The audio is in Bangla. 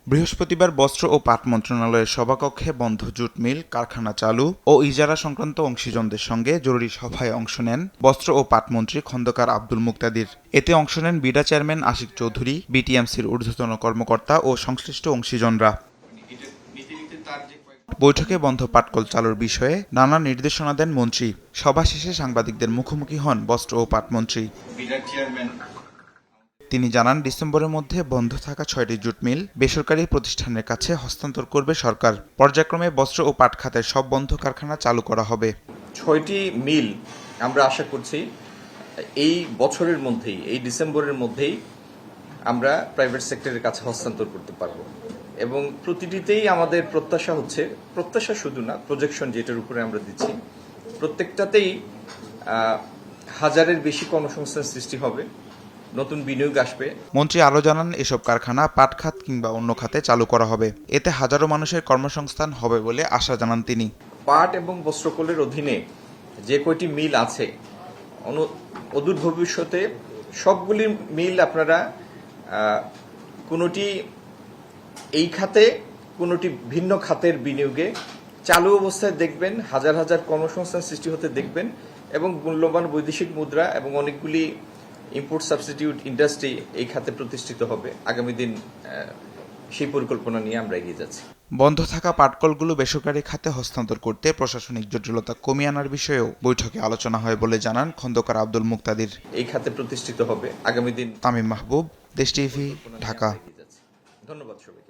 বৃহস্পতিবার বস্ত্র ও পাট মন্ত্রণালয়ের সভাকক্ষে বন্ধ জুট মিল, কারখানা চালু ও ইজারা সংক্রান্ত অংশীজনদের সঙ্গে জরুরি সভায় অংশ নেন বস্ত্র ও পাট মন্ত্রী খন্দকার আব্দুল মুকতাদির। এতে অংশ নেন বিডা চেয়ারম্যান আশিক চৌধুরী, বিটিএমসির ঊর্ধ্বতন কর্মকর্তা ও সংশ্লিষ্ট অংশীজনরা। বৈঠকে বন্ধ পাটকল চালুর বিষয়ে নানা নির্দেশনা দেন মন্ত্রী। সভা শেষে সাংবাদিকদের মুখোমুখি হন বস্ত্র ও পাট মন্ত্রী। তিনি জানান, ডিসেম্বরের মধ্যে বন্ধ থাকা ৬টি জুট মিল বেসরকারি প্রতিষ্ঠানের কাছে হস্তান্তর করবে সরকার। পর্যায়ক্রমে বস্ত্র ও পাট খাতের সব বন্ধ কারখানা চালু করা হবে। ৬টি মিল আমরা আশা করছি এই বছরের মধ্যেই, এই ডিসেম্বরের মধ্যেই আমরা প্রাইভেট সেক্টরের কাছে হস্তান্তর করতে পারবো এবং প্রতিটিতেই আমাদের প্রত্যাশা শুধু না, প্রজেকশন যেটার উপরে আমরা দিচ্ছি, প্রত্যেকটাতেই হাজারের বেশি কর্মসংস্থান সৃষ্টি হবে, নতুন বিনিয়োগ আসবে। মন্ত্রী আরও জানান, এসব কারখানা পাট খাত কিংবা অন্য খাতে চালু করা হবে। এতে হাজারো মানুষের কর্মসংস্থান হবে বলে আশা জানান তিনি। পাট এবং বস্ত্রকলের অধীনে যে কয়টি মিল আছে, অদূর ভবিষ্যতে সবগুলি মিল আপনারা কোনোটি এই খাতে, কোনোটি ভিন্ন খাতের বিনিয়োগে চালু অবস্থায় দেখবেন, হাজার হাজার কর্মসংস্থান সৃষ্টি হতে দেখবেন এবং মূল্যবান বৈদেশিক মুদ্রা এবং অনেকগুলি ইম্পোর্ট সাবস্টিটিউট ইন্ডাস্ট্রি এই খাতে প্রতিষ্ঠিত হবে। আগামী দিন সেই পরিকল্পনা নিয়ে আমরা এগিয়ে যাচ্ছি। বন্ধ থাকা পাটকলগুলো বেসরকারি খাতে হস্তান্তর করতে প্রশাসনিক জটিলতা কমিয়ে আনার বিষয়েও বৈঠকে আলোচনা হয় বলে জানান খন্দকার আব্দুল মুকতাদির। এই খাতে প্রতিষ্ঠিত হবে আগামী দিন। তামিম মাহবুব, দেশ টিভি, ঢাকা। ধন্যবাদ সবাই।